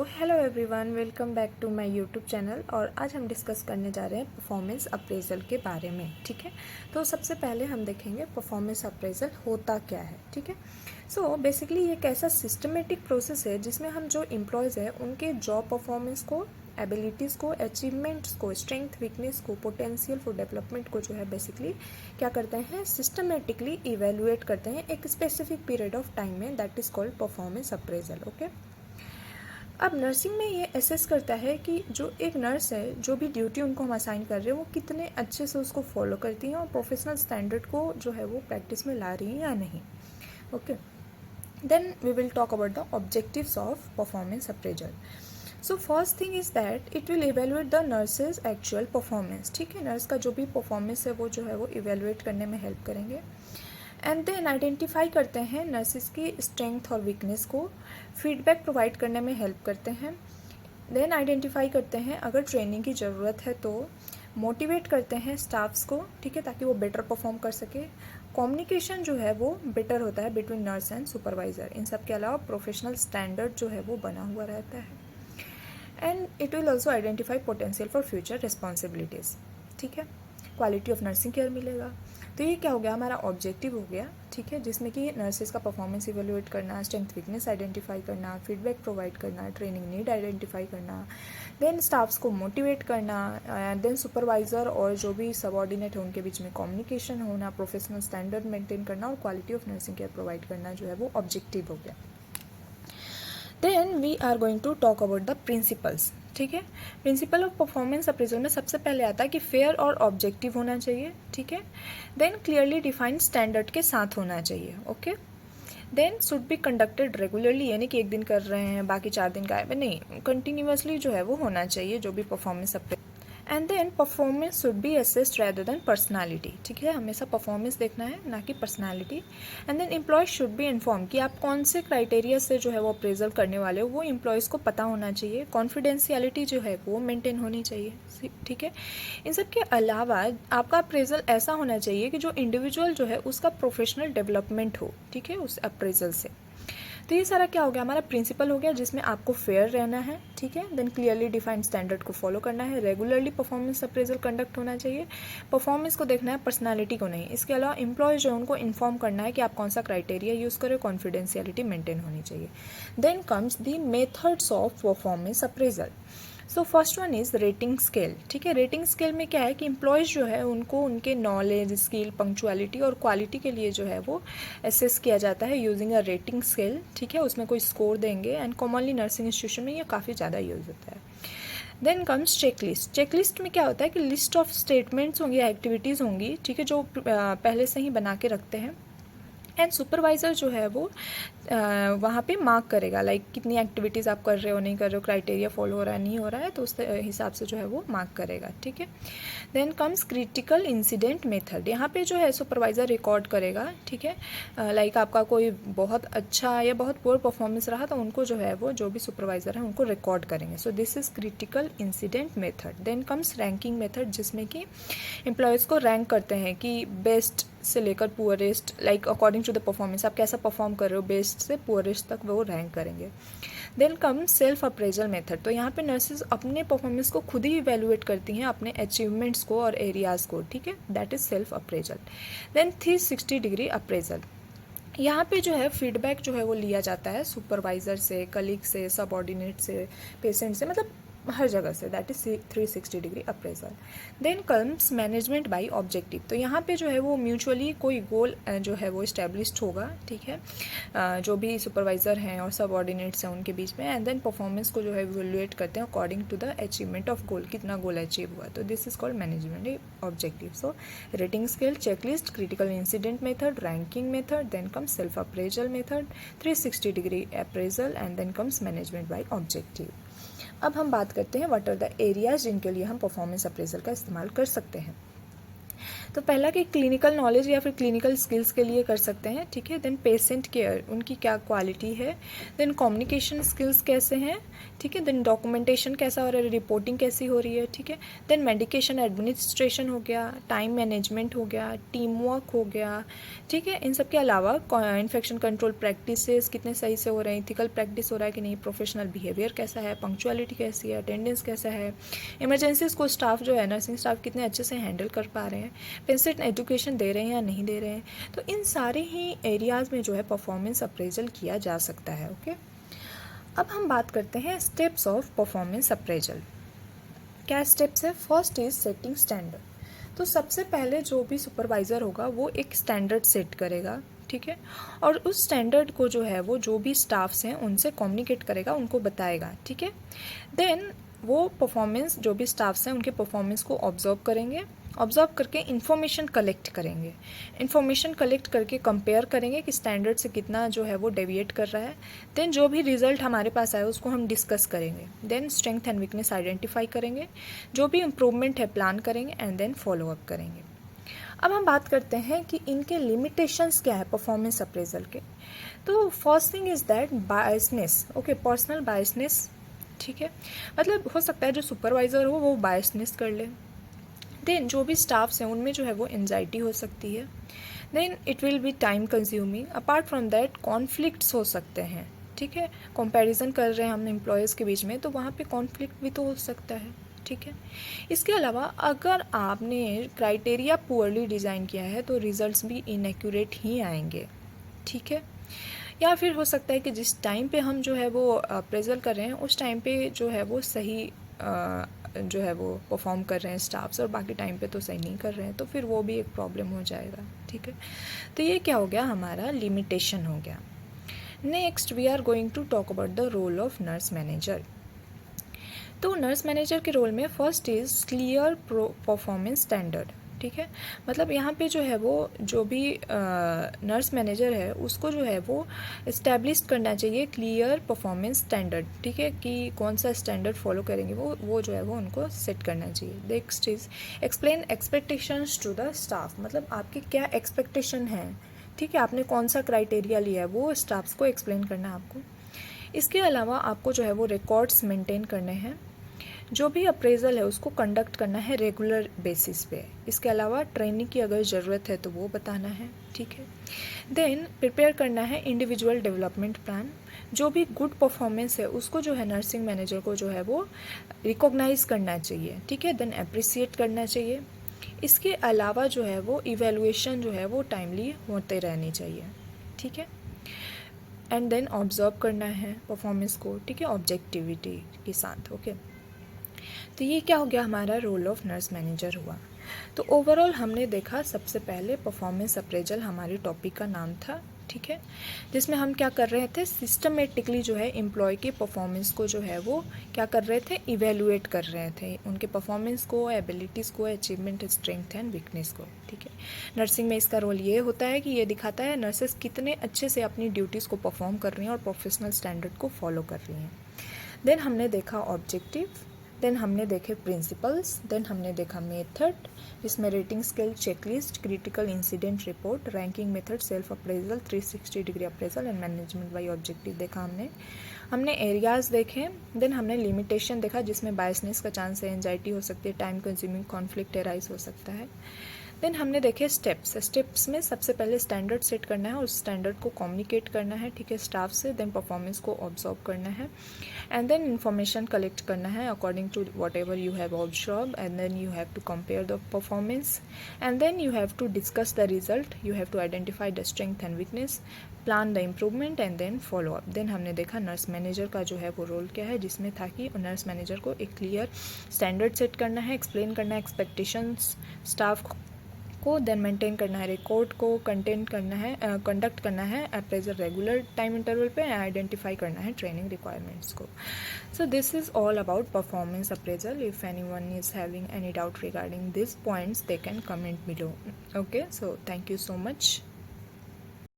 Hello everyone, welcome back to my YouTube channel. और आज हम डिस्कस करने जा रहे हैं परफॉर्मेंस अप्रेजल के बारे में। ठीक है, तो सबसे पहले हम देखेंगे परफॉर्मेंस अप्रेजल होता क्या है। ठीक है, सो बेसिकली ये एक ऐसा सिस्टमेटिक प्रोसेस है जिसमें हम जो एम्प्लॉयज़ हैं उनके जॉब परफॉर्मेंस को, एबिलिटीज़ को, अचीवमेंट्स को, स्ट्रेंथ, वीकनेस को, पोटेंशियल फॉर डेवलपमेंट को जो है बेसिकली क्या करते हैं, सिस्टमेटिकली इवेलुएट करते हैं एक स्पेसिफिक पीरियड ऑफ टाइम में। That is called performance appraisal. Okay, अब नर्सिंग में ये असेस करता है कि जो एक नर्स है, जो भी ड्यूटी उनको हम असाइन कर रहे हैं वो कितने अच्छे से उसको फॉलो करती हैं और प्रोफेशनल स्टैंडर्ड को जो है वो प्रैक्टिस में ला रही हैं या नहीं। Okay, then we will talk about the objectives of performance appraisal. So first thing is that it will evaluate the nurse's actual performance. ठीक है, नर्स का जो भी परफॉर्मेंस है वो जो है वो इवेलुएट करने में हेल्प करेंगे। एंड देन आइडेंटिफाई करते हैं नर्सिस की स्ट्रेंथ और वीकनेस को, फीडबैक प्रोवाइड करने में हेल्प करते हैं। देन आइडेंटिफाई करते हैं अगर ट्रेनिंग की ज़रूरत है तो मोटिवेट करते हैं स्टाफ्स को, ठीक है, ताकि वो बेटर परफॉर्म कर सके। कम्युनिकेशन जो है वो बेटर होता है बिटवीन नर्स एंड सुपरवाइज़र। इन सब के अलावा प्रोफेशनल स्टैंडर्ड जो है वो बना हुआ रहता है। And it will also identify potential for future responsibilities. ठीक है, क्वालिटी ऑफ नर्सिंग केयर मिलेगा। तो ये क्या हो गया, हमारा ऑब्जेक्टिव हो गया। ठीक है, जिसमें कि नर्सेज का परफॉर्मेंस इवेलुएट करना, स्ट्रेंथ वीकनेस आइडेंटिफाई करना, फीडबैक प्रोवाइड करना, ट्रेनिंग नीड आइडेंटिफाई करना, देन स्टाफ्स को मोटिवेट करना, देन सुपरवाइज़र और जो भी सबऑर्डिनेट है उनके बीच में कम्युनिकेशन होना, प्रोफेशनल स्टैंडर्ड मेंटेन करना और quality of nursing care provide करना जो है वो ऑब्जेक्टिव हो गया। Then we are going to talk about the principles. ठीक है, प्रिंसिपल ऑफ परफॉर्मेंस अप्रेजल में सबसे पहले आता है कि फेयर और ऑब्जेक्टिव होना चाहिए। ठीक है, देन क्लियरली डिफाइंड स्टैंडर्ड के साथ होना चाहिए। Okay, then should be conducted regularly, यानी कि एक दिन कर रहे हैं बाकी 4 दिन गायब है, नहीं, कंटिन्यूसली जो है वो होना चाहिए जो भी performance appraisal. And then performance should be assessed rather than personality. ठीक है, हमेशा परफॉर्मेंस देखना है ना कि personality. And then employees should be inform कि आप कौन से क्राइटेरिया से जो है वो अप्रेजल करने वाले हो, वो एम्प्लॉयज़ को पता होना चाहिए। कॉन्फिडेंशियलिटी जो है वो मेंटेन होनी चाहिए। ठीक है, इन सब के अलावा आपका अप्रेजल ऐसा होना चाहिए कि जो इंडिविजुअल जो है उसका प्रोफेशनल डेवलपमेंट हो। ठीक है, उस अप्रेजल से। तो ये सारा क्या हो गया, हमारा प्रिंसिपल हो गया जिसमें आपको फेयर रहना है। ठीक है, देन क्लियरली डिफाइंड स्टैंडर्ड को फॉलो करना है, रेगुलरली परफॉर्मेंस अप्रेजल कंडक्ट होना चाहिए, परफॉर्मेंस को देखना है, पर्सनालिटी को नहीं। इसके अलावा एम्प्लॉय जो है उनको इन्फॉर्म करना है कि आप कौन सा क्राइटेरिया यूज़ करें, कॉन्फिडेंशियलिटी मेंटेन होनी चाहिए। Then comes the methods of performance appraisal. So first one is rating scale. ठीक है, रेटिंग स्केल में क्या है कि एम्प्लॉयज़ जो है उनको उनके नॉलेज, स्किल, पंक्चुअलिटी और क्वालिटी के लिए जो है वो असेस किया जाता है यूजिंग अ रेटिंग स्केल। ठीक है, उसमें कोई स्कोर देंगे एंड कॉमनली नर्सिंग इंस्टीट्यूशन में ये काफ़ी ज़्यादा यूज़ होता है। Then comes checklist. चेकलिस्ट में क्या होता है कि लिस्ट ऑफ स्टेटमेंट्स होंगी, एक्टिविटीज़ होंगी, ठीक है, जो पहले से ही बना के रखते हैं। एंड सुपरवाइज़र जो है वो वहाँ पे मार्क करेगा, लाइक कितनी एक्टिविटीज़ आप कर रहे हो, नहीं कर रहे हो, क्राइटेरिया फॉलो हो रहा है, नहीं हो रहा है, तो उस हिसाब से जो है वो मार्क करेगा। ठीक है, then comes critical incident method. यहाँ पे जो है सुपरवाइज़र रिकॉर्ड करेगा। ठीक है, लाइक आपका कोई बहुत अच्छा या बहुत पुअर परफॉर्मेंस रहा तो उनको जो है वो, जो भी सुपरवाइज़र है उनको रिकॉर्ड करेंगे। So this is critical incident method. Then comes ranking method, जिसमें कि एम्प्लॉयज़ को रैंक करते हैं कि बेस्ट से लेकर poorest, like according to the performance, आप कैसा परफॉर्म कर रहे हो, बेस्ट से पुअरेस्ट तक वो रैंक करेंगे। Then come self appraisal method. तो यहाँ पे नर्सेज अपने परफॉर्मेंस को खुद ही इवेलुएट करती हैं, अपने अचीवमेंट्स को और एरियाज़ को। ठीक है, that is self appraisal. Then 360 degree appraisal. यहाँ पे जो है फीडबैक जो है वो लिया जाता है सुपरवाइज़र से, कलीग से, सबऑर्डिनेट से, पेशेंट से, मतलब हर जगह से। That is 360 degree appraisal. Then comes management by objective. तो यहाँ पे जो है वो म्यूचुअली कोई गोल जो है वो इस्टेब्लिश्ड होगा। ठीक है, जो भी सुपरवाइज़र हैं और सबऑर्डिनेट्स हैं उनके बीच में। एंड देन परफॉर्मेंस को जो है इवेलुएट करते हैं according to the achievement of goal, कितना गोल अचीव हुआ। तो this is called management objective. So rating scale, checklist, critical incident method, ranking method, then comes self appraisal method, 360 degree appraisal, and then comes management by objective. अब हम बात करते हैं what are the areas जिनके लिए हम performance appraisal का इस्तेमाल कर सकते हैं। तो पहला कि क्लिनिकल नॉलेज या फिर क्लिनिकल स्किल्स के लिए कर सकते हैं, ठीक है। देन पेशेंट केयर, उनकी क्या क्वालिटी है। देन कम्युनिकेशन स्किल्स कैसे हैं, ठीक है। देन डॉक्यूमेंटेशन कैसा हो रहा है, रिपोर्टिंग कैसी हो रही है, ठीक है। देन मेडिकेशन एडमिनिस्ट्रेशन हो गया, टाइम मैनेजमेंट हो गया, टीम वर्क हो गया, ठीक है। इन सब के अलावा इन्फेक्शन कंट्रोल प्रैक्टिसेस कितने सही से हो रहे हैं, इथिकल प्रैक्टिस हो रहा है कि नहीं, प्रोफेशनल बिहेवियर कैसा है, पंक्चुअलिटी कैसी है, अटेंडेंस कैसा है, इमरजेंसीज को स्टाफ जो है नर्सिंग स्टाफ कितने अच्छे से हैंडल कर पा रहे हैं, पेशेंट एजुकेशन दे रहे हैं या नहीं दे रहे हैं। तो इन सारे ही एरियाज़ में जो है परफॉर्मेंस अप्रेजल किया जा सकता है। ओके, अब हम बात करते हैं स्टेप्स ऑफ परफॉर्मेंस अप्रेजल। क्या स्टेप्स है? First is setting standard. तो सबसे पहले जो भी सुपरवाइज़र होगा वो एक स्टैंडर्ड सेट करेगा, ठीक है। और उस स्टैंडर्ड को जो है वो जो भी स्टाफ्स हैं उनसे कम्युनिकेट करेगा, उनको बताएगा, ठीक है। देन वो परफॉर्मेंस, जो भी स्टाफ्स हैं उनके परफॉर्मेंस को ऑब्जर्व करेंगे, ऑब्जर्व करके इन्फॉर्मेशन कलेक्ट करेंगे, इन्फॉर्मेशन कलेक्ट करके कंपेयर करेंगे कि स्टैंडर्ड से कितना जो है वो डेविएट कर रहा है। देन जो भी रिजल्ट हमारे पास आए उसको हम डिस्कस करेंगे। Then strength and weakness identify करेंगे, जो भी इम्प्रूवमेंट है प्लान करेंगे एंड देन फॉलो अप करेंगे। अब हम बात करते हैं कि इनके लिमिटेशंस क्या है परफॉर्मेंस अप्रेजल के। तो first thing is that biasness, okay, personal biasness, ठीक है। मतलब हो सकता है जो सुपरवाइज़र हो वो बायसनेस कर ले। देन जो भी स्टाफ्स हैं उनमें जो है वो एंजाइटी हो सकती है। Then it will be time consuming. Apart from that conflicts हो सकते हैं, ठीक है। कंपैरिजन कर रहे हैं हम एम्प्लॉयज़ के बीच में, तो वहाँ पे कॉन्फ्लिक्ट भी तो हो सकता है, ठीक है। इसके अलावा अगर आपने क्राइटेरिया पुअरली डिज़ाइन किया है तो रिजल्ट्स भी इनएक्यूरेट ही आएंगे, ठीक है। या फिर हो सकता है कि जिस टाइम पे हम जो है वो अप्रेजल कर रहे हैं उस टाइम पे जो है वो सही जो है वो परफॉर्म कर रहे हैं स्टाफ्स, और बाकी टाइम पे तो सही नहीं कर रहे हैं, तो फिर वो भी एक प्रॉब्लम हो जाएगा, ठीक है। तो ये क्या हो गया, हमारा लिमिटेशन हो गया। Next we are going to talk about the role of nurse manager. तो नर्स मैनेजर के रोल में first is clear performance standard, ठीक है। मतलब यहाँ पे जो है वो जो भी नर्स मैनेजर है उसको जो है वो इस्टेब्लिश करना चाहिए क्लियर परफॉर्मेंस स्टैंडर्ड, ठीक है, कि कौन सा स्टैंडर्ड फॉलो करेंगे वो जो है वो उनको सेट करना चाहिए। Next is explain expectations to the staff. मतलब आपके क्या एक्सपेक्टेशन है, ठीक है, आपने कौन सा क्राइटेरिया लिया है वो स्टाफ्स को एक्सप्लेन करना है आपको। इसके अलावा आपको जो है वो रिकॉर्ड्स मेंटेन करने हैं, जो भी अप्रेजल है उसको कंडक्ट करना है रेगुलर बेसिस पे। इसके अलावा ट्रेनिंग की अगर ज़रूरत है तो वो बताना है, ठीक है। देन प्रिपेयर करना है इंडिविजुअल डेवलपमेंट प्लान। जो भी गुड परफॉर्मेंस है उसको जो है नर्सिंग मैनेजर को जो है वो रिकॉग्नाइज करना चाहिए, ठीक है। देन अप्रिसिएट करना चाहिए। इसके अलावा जो है वो इवेलुएशन जो है वो टाइमली होते रहनी चाहिए, ठीक है। एंड देन ऑब्जर्व करना है परफॉर्मेंस को, ठीक है, ऑब्जेक्टिविटी के साथ, ओके। तो ये क्या हो गया, हमारा रोल ऑफ नर्स मैनेजर हुआ। तो ओवरऑल हमने देखा, सबसे पहले परफॉर्मेंस अप्रेजल हमारे टॉपिक का नाम था, ठीक है, जिसमें हम क्या कर रहे थे, सिस्टमेटिकली जो है एम्प्लॉय के परफॉर्मेंस को जो है वो क्या कर रहे थे, इवेलुएट कर रहे थे, उनके परफॉर्मेंस को, एबिलिटीज़ को, अचीवमेंट, स्ट्रेंथ एंड वीकनेस को, ठीक है। नर्सिंग में इसका रोल ये होता है कि ये दिखाता है नर्सेस कितने अच्छे से अपनी ड्यूटीज़ को परफॉर्म कर रही हैं और प्रोफेशनल स्टैंडर्ड को फॉलो कर रही हैं। देन हमने देखा ऑब्जेक्टिव, देन हमने देखे प्रिंसिपल्स, देन हमने देखा मेथड, जिसमें rating scale, checklist, critical incident report, ranking method, self appraisal, 360 degree appraisal and management by objective देखा हमने एरियाज़ देखे। देन हमने लिमिटेशन देखा, जिसमें बायसनेस का चांस है, एंजाइटी हो सकती है, टाइम कंज्यूमिंग, कॉन्फ्लिक्ट एराइज हो सकता है। देन हमने देखे स्टेप्स में सबसे पहले स्टैंडर्ड सेट करना है, उस स्टैंडर्ड को कम्युनिकेट करना है, ठीक है, स्टाफ से। देन परफॉर्मेंस को ऑब्जर्व करना है एंड देन इन्फॉर्मेशन कलेक्ट करना है according to whatever you have observe, and then you have to compare the performance and then you have to discuss the result, you have to identify the strength and weakness, plan the improvement and then follow up. देन हमने देखा nurse manager का जो है वो role क्या है, जिसमें था कि नर्स मैनेजर को एक क्लियर स्टैंडर्ड सेट करना है, एक्सप्लेन करना है एक्सपेक्टेशंस स्टाफ को, देन मेंटेन करना है रिकॉर्ड को, कंडक्ट करना है अप्रेजल रेगुलर टाइम इंटरवल पे, आइडेंटिफाई करना है ट्रेनिंग रिक्वायरमेंट्स को। सो this is all about performance appraisal. If anyone is having any doubt regarding these points, they can comment below. Okay, so thank you so much.